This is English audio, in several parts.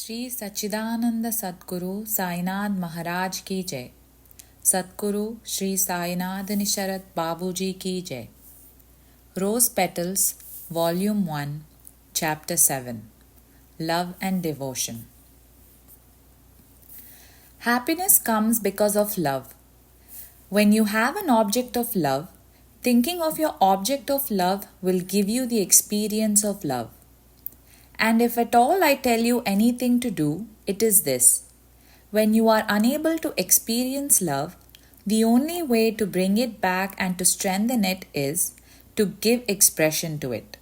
श्री सच्चिदानंद सद्गुरु साईनाथ महाराज की जय। सद्गुरु श्री साईनाथ निशरत बाबूजी की जय। Rose Petals, Volume 1, Chapter 7, Love and Devotion. Happiness comes because of love. When you have an object of love, thinking of your object of love will give you the experience of love. And if at all I tell you anything to do, it is this. When you are unable to experience love, the only way to bring it back and to strengthen it is to give expression to it.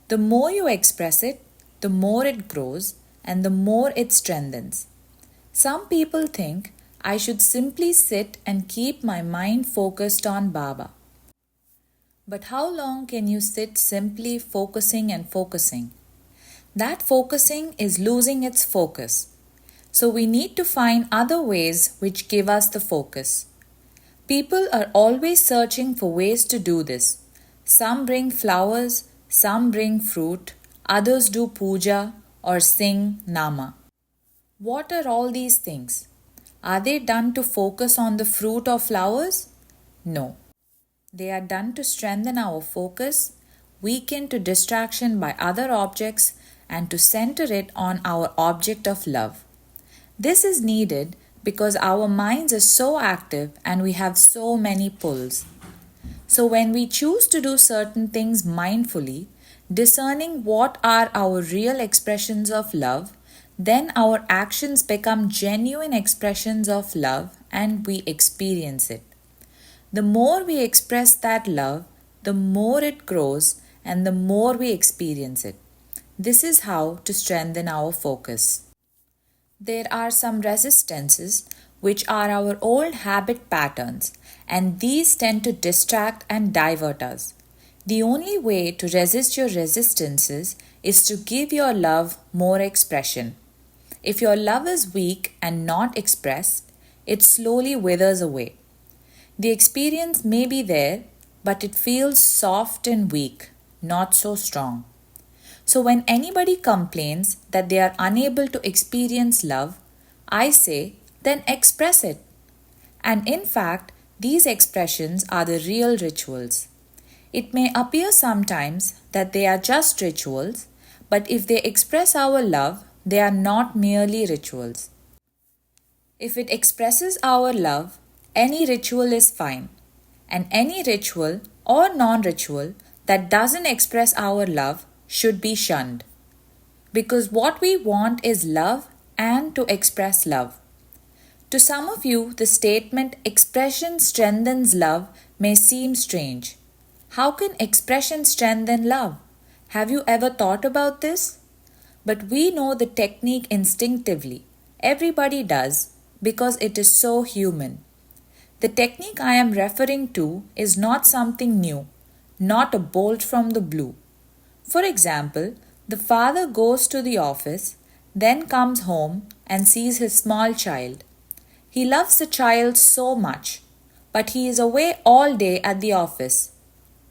The more you express it, the more it grows and the more it strengthens. Some people think I should simply sit and keep my mind focused on Baba. But how long can you sit simply focusing and focusing? That focusing is losing its focus. So we need to find other ways which give us the focus. People are always searching for ways to do this. Some bring flowers, some bring fruit, others do puja or sing nama. What are all these things? Are they done to focus on the fruit or flowers? No. They are done to strengthen our focus, weaken to distraction by other objects, and to center it on our object of love. This is needed because our minds are so active and we have so many pulls. So when we choose to do certain things mindfully, discerning what are our real expressions of love, then our actions become genuine expressions of love and we experience it. The more we express that love, the more it grows and the more we experience it. This is how to strengthen our focus. There are some resistances which are our old habit patterns, and these tend to distract and divert us. The only way to resist your resistances is to give your love more expression. If your love is weak and not expressed, it slowly withers away. The experience may be there, but it feels soft and weak, not so strong. So when anybody complains that they are unable to experience love, I say, then express it. And in fact, these expressions are the real rituals. It may appear sometimes that they are just rituals, but if they express our love, they are not merely rituals. If it expresses our love, any ritual is fine. And any ritual or non-ritual that doesn't express our love should be shunned. Because what we want is love and to express love. To some of you, the statement expression strengthens love may seem strange. How can expression strengthen love? Have you ever thought about this? But we know the technique instinctively. Everybody does because it is so human. The technique I am referring to is not something new, not a bolt from the blue. For example, the father goes to the office, then comes home and sees his small child. He loves the child so much, but he is away all day at the office.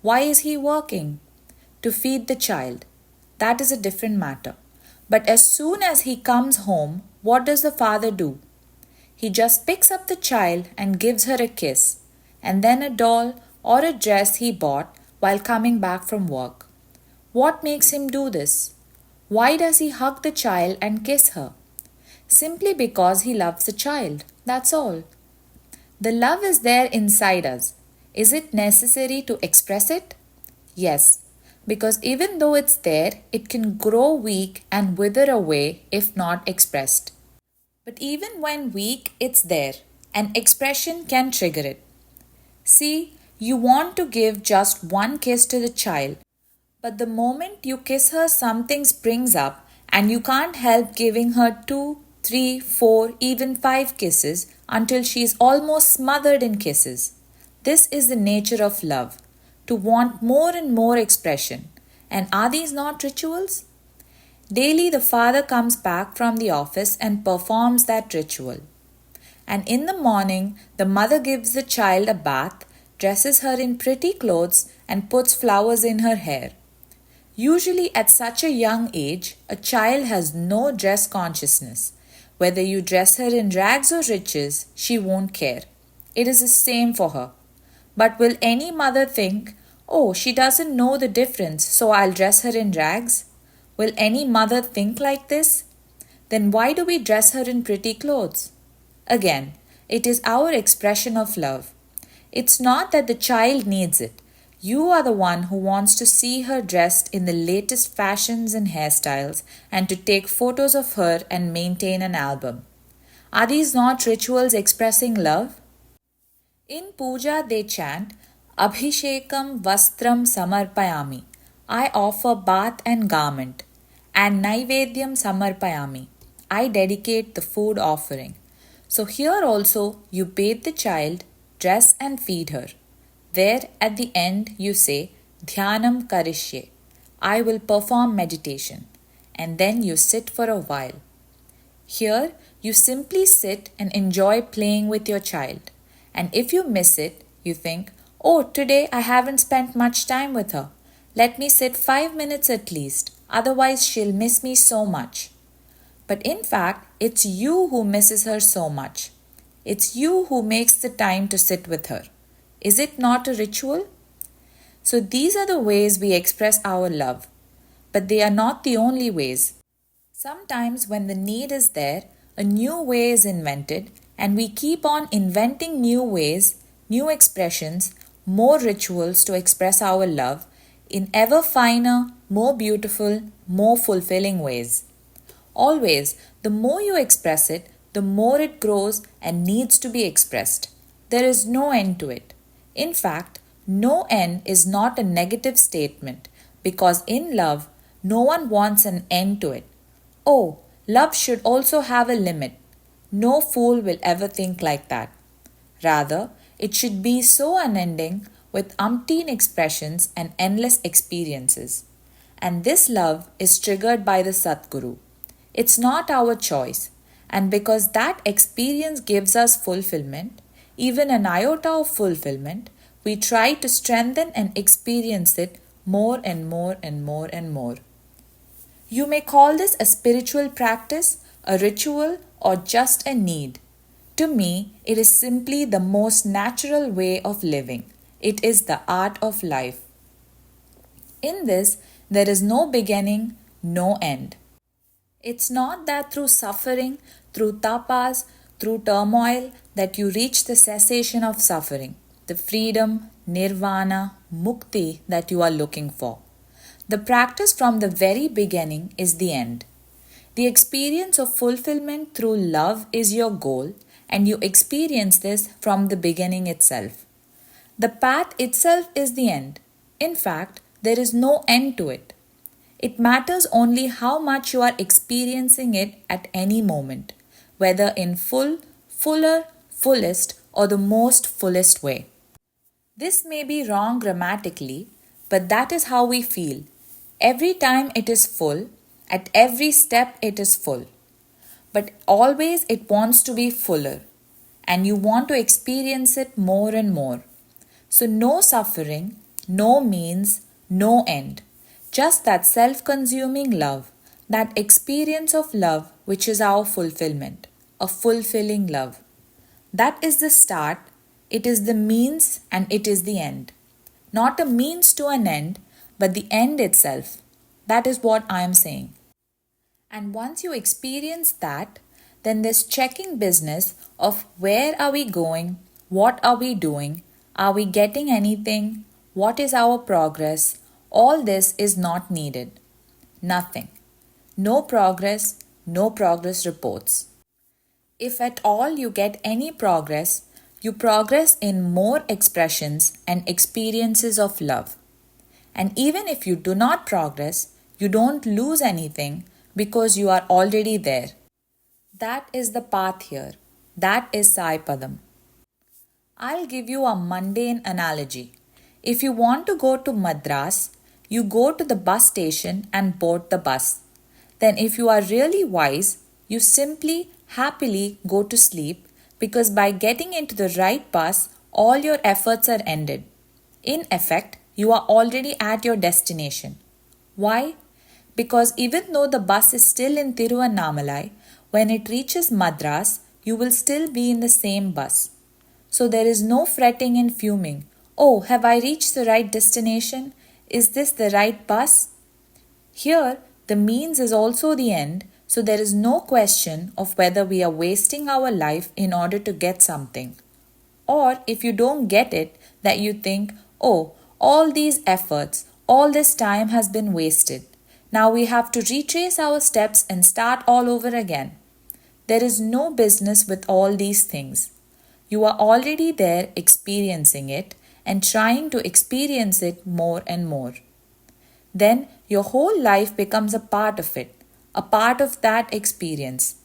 Why is he working? To feed the child. That is a different matter. But as soon as he comes home, what does the father do? He just picks up the child and gives her a kiss, and then a doll or a dress he bought while coming back from work. What makes him do this? Why does he hug the child and kiss her? Simply because he loves the child. That's all. The love is there inside us. Is it necessary to express it? Yes, because even though it's there, it can grow weak and wither away if not expressed. But even when weak, it's there. An expression can trigger it. See, you want to give just one kiss to the child, but the moment you kiss her, something springs up and you can't help giving her 2, 3, 4, even 5 kisses until she is almost smothered in kisses. This is the nature of love, to want more and more expression. And are these not rituals? Daily the father comes back from the office and performs that ritual. And in the morning, the mother gives the child a bath, dresses her in pretty clothes and puts flowers in her hair. Usually, at such a young age, a child has no dress consciousness. Whether you dress her in rags or riches, she won't care. It is the same for her. But will any mother think, oh, she doesn't know the difference, so I'll dress her in rags? Will any mother think like this? Then why do we dress her in pretty clothes? Again, it is our expression of love. It's not that the child needs it. You are the one who wants to see her dressed in the latest fashions and hairstyles and to take photos of her and maintain an album. Are these not rituals expressing love? In puja, they chant, Abhishekam Vastram Samarpayami. I offer bath and garment. And Naivedyam Samarpayami. I dedicate the food offering. So here also you bathe the child, dress and feed her. There at the end you say, Dhyanam Karishye. I will perform meditation. And then you sit for a while. Here you simply sit and enjoy playing with your child. And if you miss it, you think, oh, today I haven't spent much time with her. Let me sit 5 minutes at least, otherwise she'll miss me so much. But in fact, it's you who misses her so much. It's you who makes the time to sit with her. Is it not a ritual? So these are the ways we express our love. But they are not the only ways. Sometimes when the need is there, a new way is invented, and we keep on inventing new ways, new expressions, more rituals to express our love in ever finer, more beautiful, more fulfilling ways. Always, the more you express it, the more it grows and needs to be expressed. There is no end to it. In fact, no end is not a negative statement because in love, no one wants an end to it. Oh, love should also have a limit. No fool will ever think like that. Rather, it should be so unending with umpteen expressions and endless experiences. And this love is triggered by the Satguru. It's not our choice. And because that experience gives us fulfillment, even an iota of fulfillment, we try to strengthen and experience it more and more and more and more. You may call this a spiritual practice, a ritual, or just a need. To me, it is simply the most natural way of living. It is the art of life. In this, there is no beginning, no end. It's not that through suffering, through tapas, through turmoil, that you reach the cessation of suffering, the freedom, nirvana, mukti that you are looking for. The practice from the very beginning is the end. The experience of fulfillment through love is your goal, and you experience this from the beginning itself. The path itself is the end. In fact, there is no end to it. It matters only how much you are experiencing it at any moment, whether in full, fuller, fullest, or the most fullest way. This may be wrong grammatically, but that is how we feel. Every time it is full, at every step it is full. But always it wants to be fuller, and you want to experience it more and more. So no suffering, no means, no end. Just that self-consuming love, that experience of love which is our fulfillment, a fulfilling love. That is the start, it is the means, and it is the end. Not a means to an end, but the end itself. That is what I am saying. And once you experience that, then this checking business of where are we going, what are we doing, are we getting anything, what is our progress, all this is not needed. Nothing. No progress reports. If at all you get any progress, you progress in more expressions and experiences of love. And even if you do not progress, you don't lose anything because you are already there. That is the path here. That is Sai Padam. I'll give you a mundane analogy. If you want to go to Madras, you go to the bus station and board the bus. Then if you are really wise, you simply happily go to sleep because by getting into the right bus, all your efforts are ended. In effect, you are already at your destination. Why? Because even though the bus is still in Tiruvannamalai, when it reaches Madras, you will still be in the same bus. So there is no fretting and fuming. Oh, have I reached the right destination? Is this the right bus? Here, the means is also the end, so there is no question of whether we are wasting our life in order to get something. Or if you don't get it, that you think, oh, all these efforts, all this time has been wasted. Now we have to retrace our steps and start all over again. There is no business with all these things. You are already there experiencing it and trying to experience it more and more. Then your whole life becomes a part of it, a part of that experience.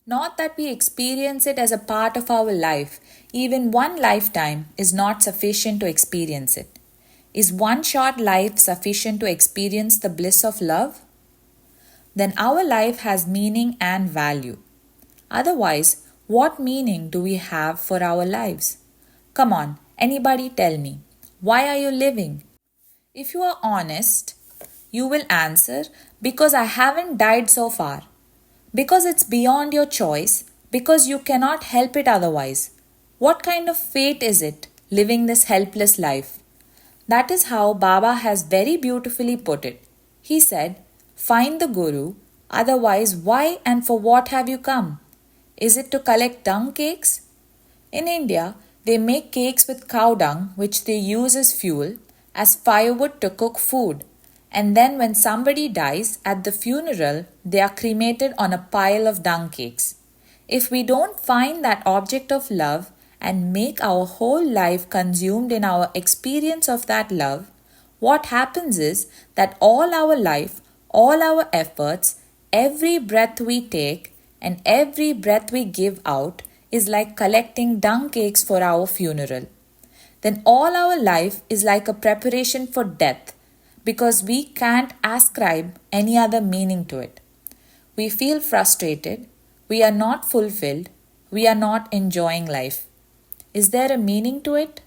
Not that we experience it as a part of our life, even one lifetime is not sufficient to experience it. Is one short life sufficient to experience the bliss of love? Then our life has meaning and value. Otherwise, what meaning do we have for our lives? Come on, anybody tell me, why are you living? If you are honest, you will answer, because I haven't died so far. Because it's beyond your choice, because you cannot help it otherwise. What kind of fate is it, living this helpless life? That is how Baba has very beautifully put it. He said, find the Guru, otherwise why and for what have you come? Is it to collect dung cakes? In India, they make cakes with cow dung, which they use as fuel, as firewood to cook food. And then when somebody dies at the funeral, they are cremated on a pile of dung cakes. If we don't find that object of love and make our whole life consumed in our experience of that love, what happens is that all our life, all our efforts, every breath we take and every breath we give out is like collecting dung cakes for our funeral. Then all our life is like a preparation for death, because we can't ascribe any other meaning to it. We feel frustrated, we are not fulfilled, we are not enjoying life. Is there a meaning to it?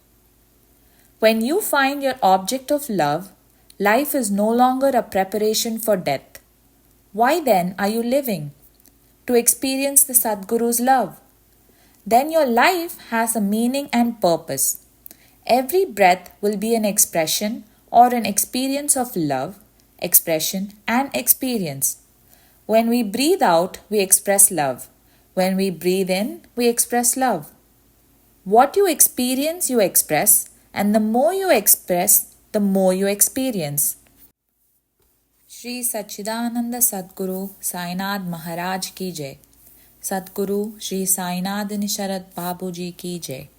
When you find your object of love, life is no longer a preparation for death. Why then are you living? To experience the Sadguru's love. Then your life has a meaning and purpose. Every breath will be an expression or an experience of love, expression, and experience. When we breathe out, we express love. When we breathe in, we express love. What you experience, you express, and the more you express, the more you experience. Shri Sachidananda Sadguru Sainath Maharaj Ki Jai. Sadguru Shri Sainath Nisharat Babuji Ki Jai.